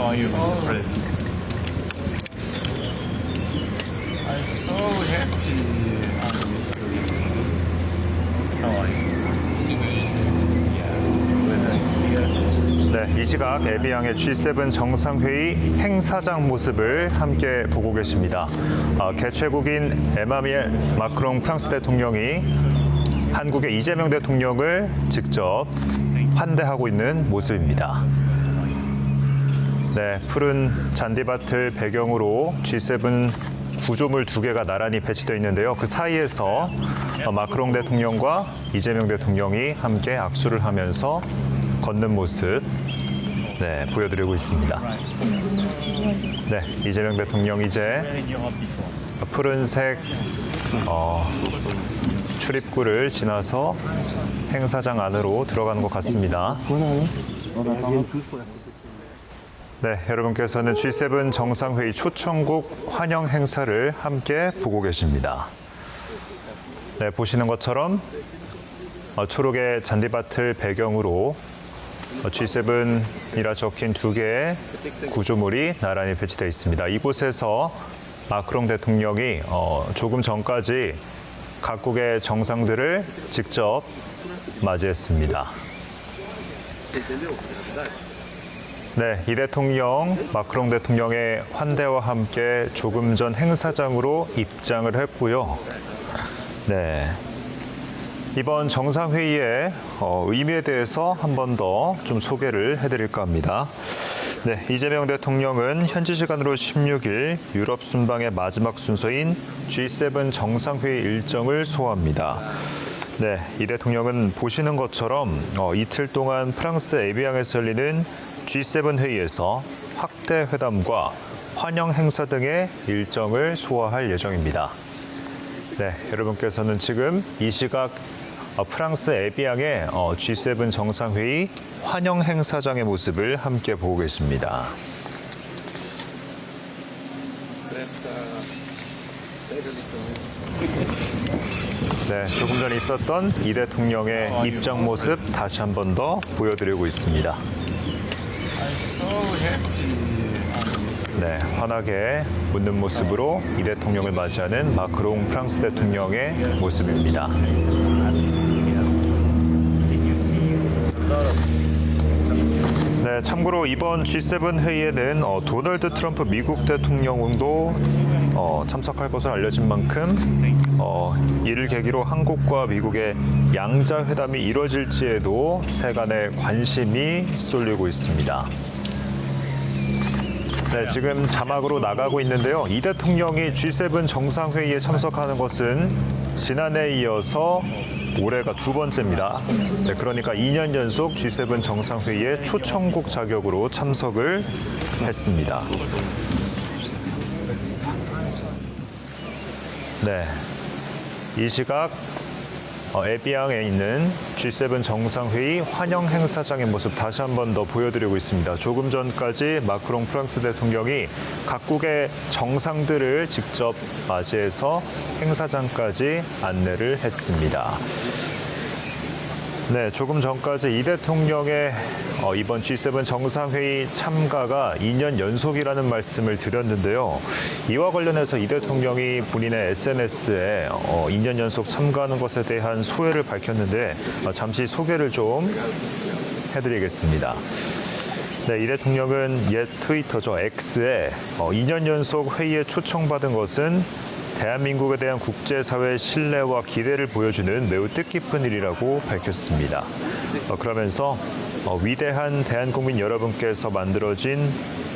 How are you, Mr. President? I'm so happy, Mr. How are you? 네, 이 시각 에비앙의 G7 정상회의 행사장 모습을 함께 보고 계십니다. 개최국인 에마뉘엘 마크롱 프랑스 대통령이 한국의 이재명 대통령을 직접 환대하고 있는 모습입니다. 네, 푸른 잔디밭을 배경으로 G7 구조물 2개가 나란히 배치되어 있는데요. 그 사이에서 마크롱 대통령과 이재명 대통령이 함께 악수를 하면서 걷는 모습 보여드리고 있습니다. 네, 이재명 대통령 이제 푸른색 출입구를 지나서 행사장 안으로 들어가는 것 같습니다. 네, 여러분께서는 G7 정상회의 초청국 환영 행사를 함께 보고 계십니다. 네, 보시는 것처럼 초록의 잔디밭을 배경으로 G7이라 적힌 2개의 구조물이 나란히 배치되어 있습니다. 이곳에서 마크롱 대통령이 조금 전까지 각국의 정상들을 직접 맞이했습니다. 네, 이 대통령, 마크롱 대통령의 환대와 함께 조금 전 행사장으로 입장을 했고요. 네. 이번 정상회의의 의미에 대해서 한 번 더 좀 소개를 해드릴까 합니다. 네, 이재명 대통령은 현지 시간으로 16일 유럽 순방의 마지막 순서인 G7 정상회의 일정을 소화합니다. 네, 이 대통령은 보시는 것처럼 이틀 동안 프랑스 에비앙에서 열리는 G7 회의에서 확대 회담과 환영 행사 등의 일정을 소화할 예정입니다. 네, 여러분께서는 지금 이 시각 프랑스 에비앙의 G7 정상회의 환영 행사장의 모습을 함께 보고 계십니다. 네, 조금 전에 있었던 이 대통령의 입장 모습 다시 한 번 더 보여드리고 있습니다. 네, 환하게 웃는 모습으로 이 대통령을 맞이하는 마크롱 프랑스 대통령의 모습입니다. 네, 참고로 이번 G7 회의에는 도널드 트럼프 미국 대통령도 참석할 것으로 알려진 만큼 이를 계기로 한국과 미국의 양자 회담이 이뤄질지에도 세간의 관심이 쏠리고 있습니다. 네, 지금 자막으로 나가고 있는데요. 이 대통령이 G7 정상회의에 참석하는 것은 지난해에 이어서 올해가 2번째입니다. 네, 그러니까 2년 연속 G7 정상회의에 초청국 자격으로 참석을 했습니다. 네, 이 시각 에비앙에 있는 G7 정상회의 환영 행사장의 모습 다시 한 번 더 보여드리고 있습니다. 조금 전까지 마크롱 프랑스 대통령이 각국의 정상들을 직접 맞이해서 행사장까지 안내를 했습니다. 네, 조금 전까지 이 대통령의 이번 G7 정상회의 참가가 2년 연속이라는 말씀을 드렸는데요. 이와 관련해서 이 대통령이 본인의 SNS에 2년 연속 참가하는 것에 대한 소회를 밝혔는데 잠시 소개를 좀 해드리겠습니다. 네, 이 대통령은 옛 트위터죠, X에 2년 연속 회의에 초청받은 것은 대한민국에 대한 국제사회의 신뢰와 기대를 보여주는 매우 뜻깊은 일이라고 밝혔습니다. 그러면서 위대한 대한국민 여러분께서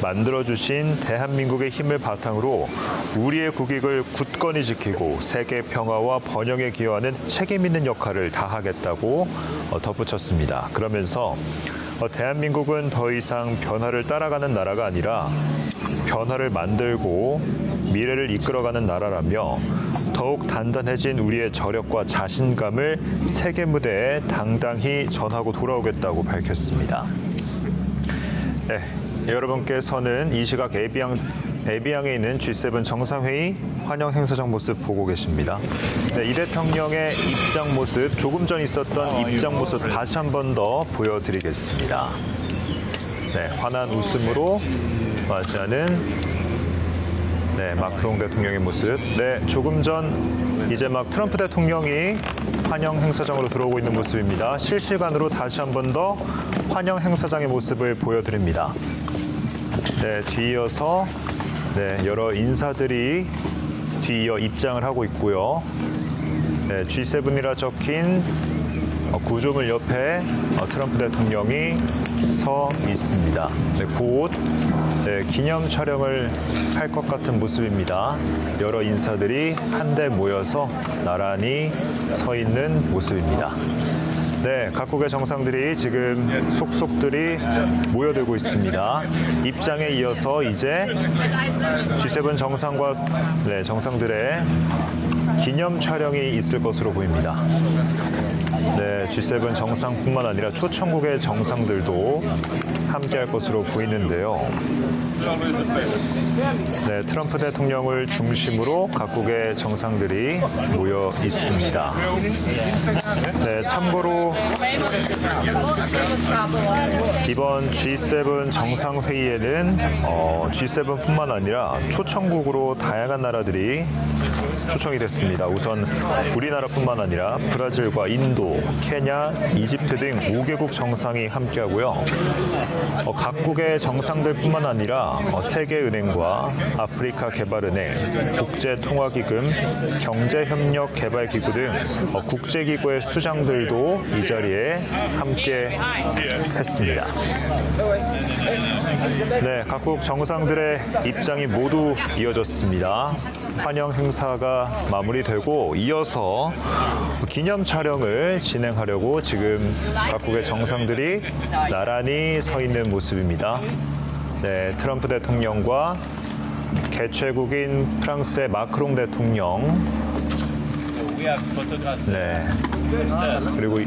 만들어주신 대한민국의 힘을 바탕으로 우리의 국익을 굳건히 지키고 세계 평화와 번영에 기여하는 책임 있는 역할을 다하겠다고 덧붙였습니다. 그러면서 대한민국은 더 이상 변화를 따라가는 나라가 아니라 변화를 만들고 미래를 이끌어가는 나라라며 더욱 단단해진 우리의 저력과 자신감을 세계 무대에 당당히 전하고 돌아오겠다고 밝혔습니다. 네, 여러분께서는 이 시각 에비앙에 있는 G7 정상회의 환영 행사장 모습 보고 계십니다. 네, 이 대통령의 입장 모습, 조금 전 있었던 입장 모습 다시 한 번 더 보여드리겠습니다. 네, 환한 웃음으로 맞이하는 네, 마크롱 대통령의 모습. 네, 조금 전 이제 막 트럼프 대통령이 환영 행사장으로 들어오고 있는 모습입니다. 실시간으로 다시 한 번 더 환영 행사장의 모습을 보여드립니다. 네, 뒤이어서 네, 여러 인사들이 뒤이어 입장을 하고 있고요. 네, G7이라 적힌 구조물 옆에 트럼프 대통령이 서 있습니다. 네, 곧 네, 기념 촬영을 할 것 같은 모습입니다. 여러 인사들이 한데 모여서 나란히 서 있는 모습입니다. 네, 각국의 정상들이 지금 속속들이 모여들고 있습니다. 입장에 이어서 이제 G7 정상과 네, 정상들의 기념 촬영이 있을 것으로 보입니다. 네, G7 정상뿐만 아니라 초청국의 정상들도 함께할 것으로 보이는데요. 네, 트럼프 대통령을 중심으로 각국의 정상들이 모여 있습니다. 네, 참고로 이번 G7 정상회의에는 G7뿐만 아니라 초청국으로 다양한 나라들이 초청이 됐습니다. 우선 우리나라뿐만 아니라 브라질과 인도, 케냐, 이집트 등 5개국 정상이 함께하고요. 각국의 정상들뿐만 아니라 세계은행과 아프리카 개발은행, 국제통화기금, 경제협력개발기구 등 국제기구의 수장들도 이 자리에 함께 했습니다. 네, 각국 정상들의 입장이 모두 이어졌습니다. 환영 행사가 마무리되고 이어서 기념 촬영을 진행하려고 지금 각국의 정상들이 나란히 서 있는 모습입니다. 네, 트럼프 대통령과 개최국인 프랑스의 마크롱 대통령, 네, 그리고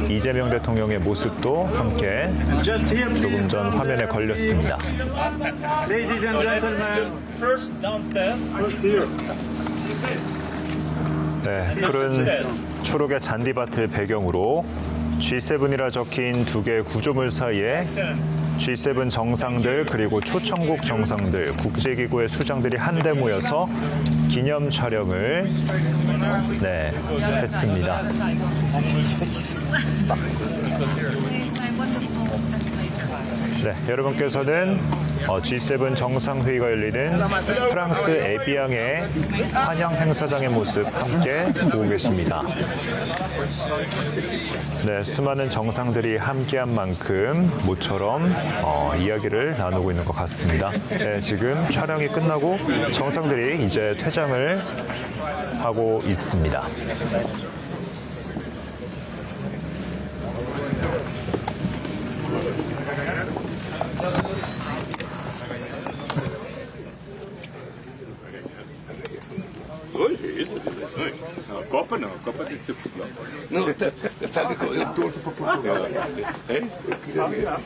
이재명 대통령의 모습도 함께 조금 전 화면에 걸렸습니다. Ladies and gentlemen, First downstairs. 네, 푸른 초록의 잔디밭을 배경으로 G7이라 적힌 두 개의 구조물 사이에 G7 정상들 그리고 초청국 정상들, 국제기구의 수장들이 한데 모여서 기념 촬영을 네, 했습니다. 네, 여러분께서는 G7 정상회의가 열리는 프랑스 에비앙의 환영 행사장의 모습 함께 보고 계십니다. 네, 수많은 정상들이 함께한 만큼 모처럼 이야기를 나누고 있는 것 같습니다. 네, 지금 촬영이 끝나고 정상들이 이제 퇴장을 하고 있습니다. Copa não, Copa tem que ser Portugal. Não, sabe que eu torço para Portugal. É?